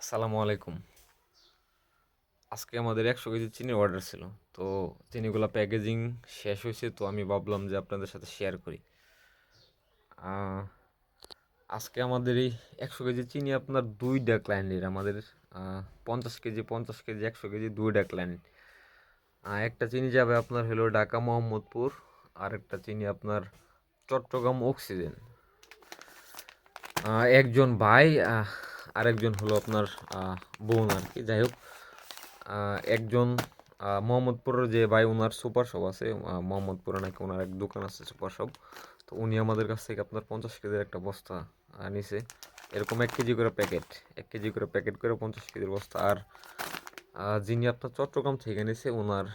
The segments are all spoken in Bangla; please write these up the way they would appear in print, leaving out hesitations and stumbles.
আসসালামু আলাইকুম। আজকে আমাদের ১০০ কেজি চিনির অর্ডার ছিল। তো চিনিগুলা প্যাকেজিং শেষ হয়েছে, তো আমি ভাবলাম যে আপনাদের সাথে শেয়ার করি। আহ, আজকে আমাদের এই ১০০ কেজি চিনি আপনার দুইটা ক্লায়েন্টের, আমাদের ৫০ কেজি ৫০ কেজি ১০০ কেজি দুইটা ক্লায়েন্ট। একটা চিনি যাবে আপনার হলো ঢাকা মোহাম্মদপুর, আর একটা চিনি আপনার চট্টগ্রাম অক্সিজেন। একজন ভাই, আরেকজন হলো আপনার বোন আর কি। যাই হোক, একজন মোহাম্মদপুরের যে ভাই, ওনার সুপার শপ আছে। মোহাম্মদপুরে নাকি ওনার এক দোকান আছে সুপার শপ। তো উনি আমাদের কাছ থেকে আপনার ৫০ কেজির একটা বস্তা নিছে। এরকম ১ কেজি করে প্যাকেট, ১ কেজি করে প্যাকেট করে ৫০ কেজির বস্তা। আর যিনি আপনার চট্টগ্রাম থেকে নিছে, ওনার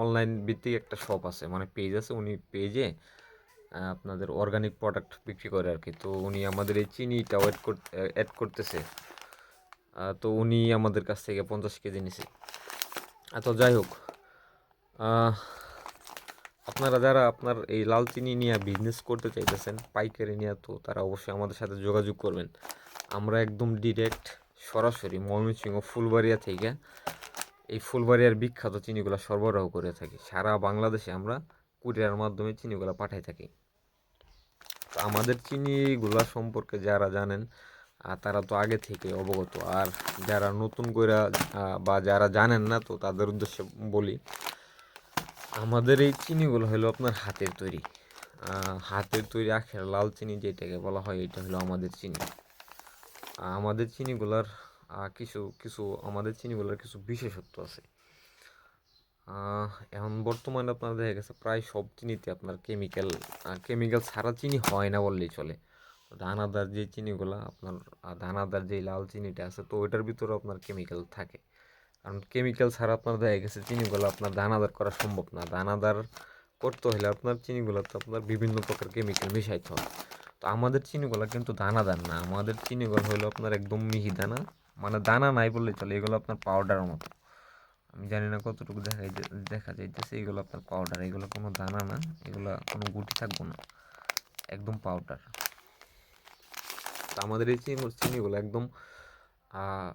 অনলাইন ভিত্তিক একটা শপ আছে, মানে পেজ আছে। উনি পেজে আপনাদের অর্গানিক প্রোডাক্ট বিক্রি করে আর কি। তো উনি আমাদের এই চিনিটাও অ্যাড করতেছে। তো উনি আমাদের কাছ থেকে ৫০ কেজি নিছে। তো যাই হোক, আহ, আপনারা যারা আপনার এই লাল চিনি নিয়ে বিজনেস করতে চাইতেছেন পাইকারি নিয়ে, তো তারা অবশ্যই আমাদের সাথে যোগাযোগ করবেন। আমরা একদম ডিরেক্ট সরাসরি ময়মনসিংহ ফুলবাড়িয়া থেকে এই ফুলবাড়িয়ার বিখ্যাত চিনিগুলো সরবরাহ করে থাকি। সারা বাংলাদেশে আমরা কুরিয়ার মাধ্যমে চিনিগুলো পাঠাই থাকি। তো আমাদের চিনিগুলা সম্পর্কে যারা জানেন তারা তো আগে থেকে অবগত। আর যারা নতুন করে বা যারা জানেন না, তো তাদের উদ্দেশ্যে বলি, আমাদের এই চিনিগুলো হলো আপনার হাতের তৈরি। হাতের তৈরি আখের লাল চিনি যেটাকে বলা হয়, এটা হলো আমাদের চিনি। আমাদের চিনিগুলার কিছু কিছু আমাদের চিনিগুলার কিছু বিশেষত্ব আছে। এখন বর্তমানে আপনার দেখা গেছে প্রায় সব চিনিতে আপনার কেমিক্যাল, কেমিক্যাল ছাড়া চিনি হয় না বললেই চলে। দানাদার যে চিনিগুলা আপনার, দানাদার যে লাল চিনিটা আছে, তো ওইটার ভিতরে আপনার কেমিক্যাল থাকে। কারণ কেমিক্যাল ছাড়া আপনার দেখা গেছে চিনিগুলো আপনার দানাদার করা সম্ভব না। দানাদার করতে হলে আপনার চিনিগুলোতে আপনার বিভিন্ন প্রকার কেমিক্যাল মিশাইতে হয়। তো আমাদের চিনিগুলো কিন্তু দানাদার না, আমাদের চিনিগুলো হলো আপনার একদম মিহি দানা। মানে দানা নাই বললেই চলে, এগুলো আপনার পাউডারের মতো। আমি জানি না কতটুকু দেখা যাইতেছে, এগুলো আপনার পাউডার, এগুলো কোনো দানা না, এগুলো কোনো গুটি থাকবো না, একদম পাউডার। তো আমাদের এই চিনিগুলো একদম আহ,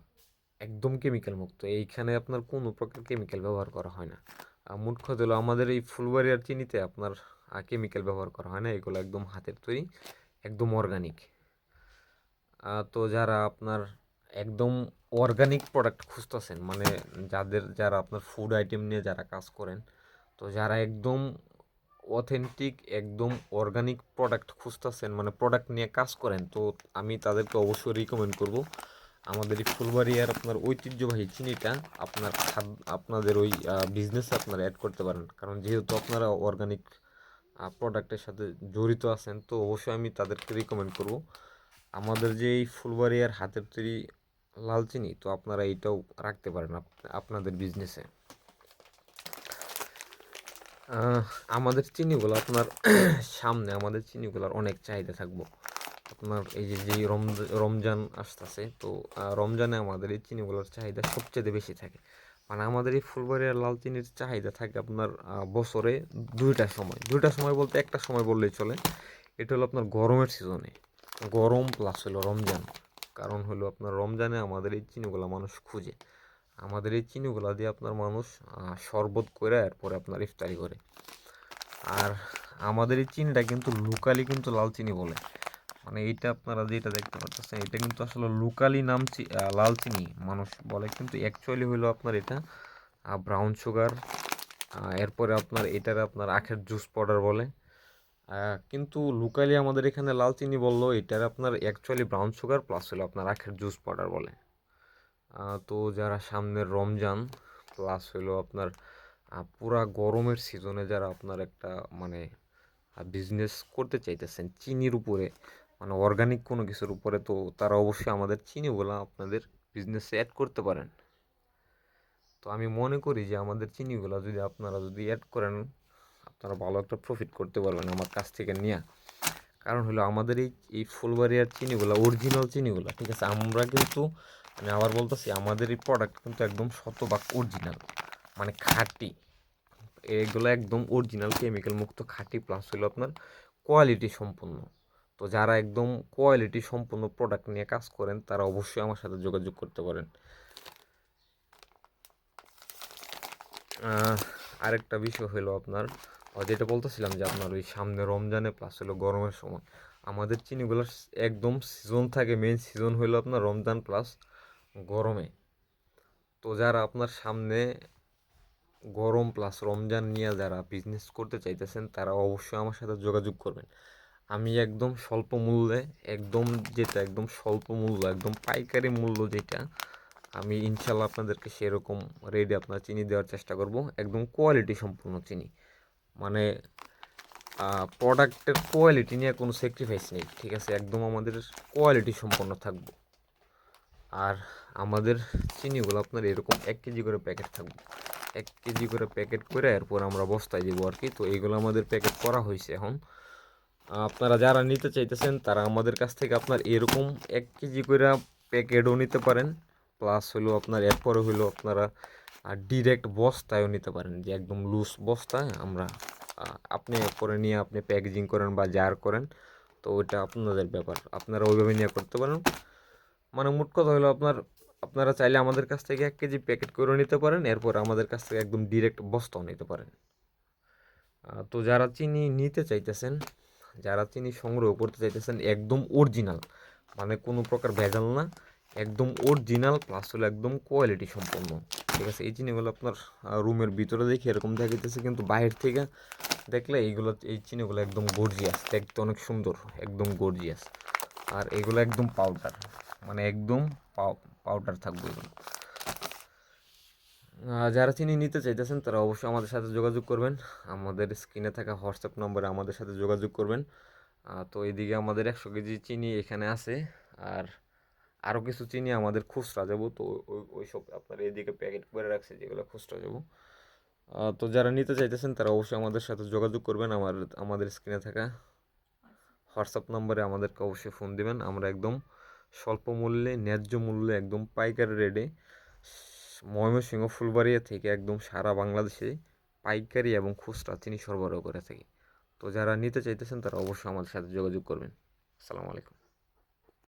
একদম কেমিক্যাল মুক্ত। এইখানে আপনার কোনো প্রকার কেমিক্যাল ব্যবহার করা হয় না। মোট কথা হলো আমাদের এই ফুলবাড়িয়ার চিনিতে আপনার কেমিক্যাল ব্যবহার করা হয় না, এগুলো একদম হাতের তৈরি, একদম অর্গানিক। তো যারা আপনার একদম অর্গানিক প্রোডাক্ট খুঁজতেছেন, মানে যারা আপনার ফুড আইটেম নিয়ে যারা কাজ করেন, তো যারা একদম অথেন্টিক একদম অর্গানিক প্রোডাক্ট খুঁজতেছেন, মানে প্রোডাক্ট নিয়ে কাজ করেন, তো আমি তাদেরকে অবশ্যই রিকমেন্ড করব আমাদের এই ফুলবাড়িয়ার আপনার ঐতিহ্যবাহী চিনিটা আপনাদের ওই বিজনেসে আপনারা অ্যাড করতে পারেন। কারণ যেহেতু আপনারা অর্গানিক প্রোডাক্টের সাথে জড়িত আছেন, তো অবশ্যই আমি তাদেরকে রিকমেন্ড করব আমাদের যে এই ফুলবাড়িয়ার হাতের তৈরি লাল চিনি, তো আপনারা এইটাও রাখতে পারেন আপনাদের বিজনেসে। আমাদের চিনিগুলো আপনার সামনে আমাদের চিনিগুলোর অনেক চাহিদা থাকবো। আপনার এই যে যেই রমজান আসতেছে, তো রমজানে আমাদের এই চিনিগুলোর চাহিদা সবচেয়ে বেশি থাকে। মানে আমাদের এই ফুলবাড়িয়ার লাল চিনির চাহিদা থাকে আপনার বছরে দুইটা সময় বলতে একটা সময় বললেই চলে। এটা হলো আপনার গরমের সিজনে, গরম প্লাস হলো রমজান। কারণ হলো আপনার রমজানে আমাদের এই চিনিগুলো মানুষ খুঁজে। আমাদের এই চিনিগুলো দিয়ে আপনার মানুষ শরবত করে এরপরে আপনার ইফতারি করে। আর আমাদের এই চিনিটা কিন্তু লোকালি কিন্তু লাল চিনি বলে। মানে এইটা আপনারা যেটা দেখতে পাচ্ছেন, এটা কিন্তু আসলে লোকালি নাম লাল চিনি মানুষ বলে, কিন্তু অ্যাকচুয়ালি হলো আপনার এটা ব্রাউন সুগার। এরপরে আপনার এটার আপনার আখের জুস পাউডার বলে। কিন্তু লোকালি আমাদের এখানে লাল চিনি বললো, এটার আপনার অ্যাকচুয়ালি ব্রাউন সুগার প্লাস হলো আপনার আখের জুস পাউডার বলে। তো যারা সামনের রমজান প্লাস হলো আপনার পুরা গরমের সিজনে যারা আপনার একটা মানে বিজনেস করতে চাইতেছেন চিনির উপরে, মানে অর্গানিক কোনো কিছুর উপরে, তো তারা অবশ্যই আমাদের চিনিগুলো আপনাদের বিজনেসে অ্যাড করতে পারেন। তো আমি মনে করি যে আমাদের চিনিগুলো যদি আপনারা অ্যাড করেন, আপনারা ভালো একটা প্রফিট করতে পারবেন আমার কাছ থেকে নিয়ে। কারণ হলো আমাদের এই ফুলবাড়িয়ার চিনিগুলো অরিজিনাল চিনিগুলো, ঠিক আছে। আমি আবার বলতেছি, আমাদের এই প্রোডাক্ট কিন্তু একদম শতভাগ অরিজিনাল, মানে খাঁটি। এগুলো একদম অরিজিনাল কেমিক্যাল মুক্ত খাঁটি প্লাস হলো আপনার কোয়ালিটি সম্পন্ন। তো তো যারা একদম কোয়ালিটি সম্পন্ন প্রোডাক্ট নিয়ে কাজ করেন তারা অবশ্যই আমার সাথে যোগাযোগ করতে পারেন। আরেকটা বিষয় হলো আপনার যেটা বলতেছিলাম যে আপনার ওই সামনে রমজানে প্লাস হলো গরমের সময় আমাদের চিনিগুলো একদম সিজন থাকে, মেন সিজন হলো আপনার রমজান প্লাস গরমে। তো যারা আপনার সামনে গরম প্লাস রমজান নিয়ে যারা বিজনেস করতে চাইতেছেন তারা অবশ্যই আমার সাথে যোগাযোগ করবেন। আমি একদম স্বল্প মূল্যে, একদম যেটা একদম স্বল্প মূল্য, একদম পাইকারি মূল্য যেটা, আমি ইনশাল্লাহ আপনাদেরকে সেরকম রেটে আপনার চিনি দেওয়ার চেষ্টা করব। একদম কোয়ালিটি সম্পূর্ণ চিনি, মানে প্রোডাক্টের কোয়ালিটি নিয়ে কোনো স্যাক্রিফাইস নেই, ঠিক আছে? একদম আমাদের কোয়ালিটি সম্পন্ন থাকবো। আর আমাদের চিনিগুলো আপনার এরকম 1 কেজি করে প্যাকেট থাকবে, 1 কেজি করে প্যাকেট করে এরপর আমরা বস্তায় দিব আর কি। তো এইগুলো আমাদের প্যাকেট করা হয়েছে এখন। আপনারা যারা নিতে চাইতেছেন তারা আমাদের কাছ থেকে আপনার এরকম 1 কেজি করে প্যাকেটও নিতে পারেন, প্লাস হলো আপনার এরপরে হলো আপনারা ডিরেক্ট বস্তায়ও নিতে পারেন, যে একদম লুজ বস্তায় আমরা আপনি পরে নিয়ে আপনি প্যাকেজিং করেন বা জার করেন, তো ওইটা আপনাদের ব্যাপার, আপনারা ওইভাবে নিয়ে করতে পারেন। মানে মোট কথা হলো আপনারা চাইলে আমাদের কাছ থেকে 1 কেজি প্যাকেট করে নিতে পারেন, এরপর আমাদের কাছ থেকে একদম ডিরেক্ট বস্তাও নিতে পারেন। তো যারা চিনি নিতে চাইতেছেন, যারা চিনি সংগ্রহ করতে চাইতেছেন একদম অরিজিনাল, মানে কোনো প্রকার ভেজাল না, একদম অরিজিনাল প্লাস হলো একদম কোয়ালিটি সম্পন্ন, ঠিক আছে? এই চিনিগুলো আপনার রুমের ভিতরে দেখি এরকম দেখাইতেছে, কিন্তু বাইরে থেকে দেখলে এই চিনিগুলো একদম গর্জিয়াস, দেখতে অনেক সুন্দর, একদম গর্জিয়াস। আর এগুলো একদম পাউডার, মানে একদম পাউডার থাকবে এগুলো। যারা চিনি নিতে চাইতেছেন তারা অবশ্যই আমাদের সাথে যোগাযোগ করবেন, আমাদের স্ক্রিনে থাকা হোয়াটসঅ্যাপ নম্বরে আমাদের সাথে যোগাযোগ করবেন। তো এইদিকে আমাদের 100 কেজি চিনি এখানে আছে, আর আরও কিছু চিনি আমাদের খুচরা যাবো, তো ওই সব আপনার এইদিকে প্যাকেট করে রাখছে যেগুলো খুচরা যাবো। তো যারা নিতে চাইতেছেন তারা অবশ্যই আমাদের সাথে যোগাযোগ করবেন, আমাদের স্ক্রিনে থাকা হোয়াটসঅ্যাপ নম্বরে আমাদেরকে অবশ্যই ফোন দিবেন। আমরা একদম স্বল্প মূল্যে, ন্যায্য মূল্যে, একদম পাইকারি রেটে ময়মনসিংহ ফুলবাড়িয়া থেকে একদম সারা বাংলাদেশে পাইকারি এবং খুচরা চিনি সরবরাহ করে থাকি। তো যারা নিতে চাইতেছেন তারা অবশ্যই আমাদের সাথে যোগাযোগ করবেন। আসসালামু আলাইকুম।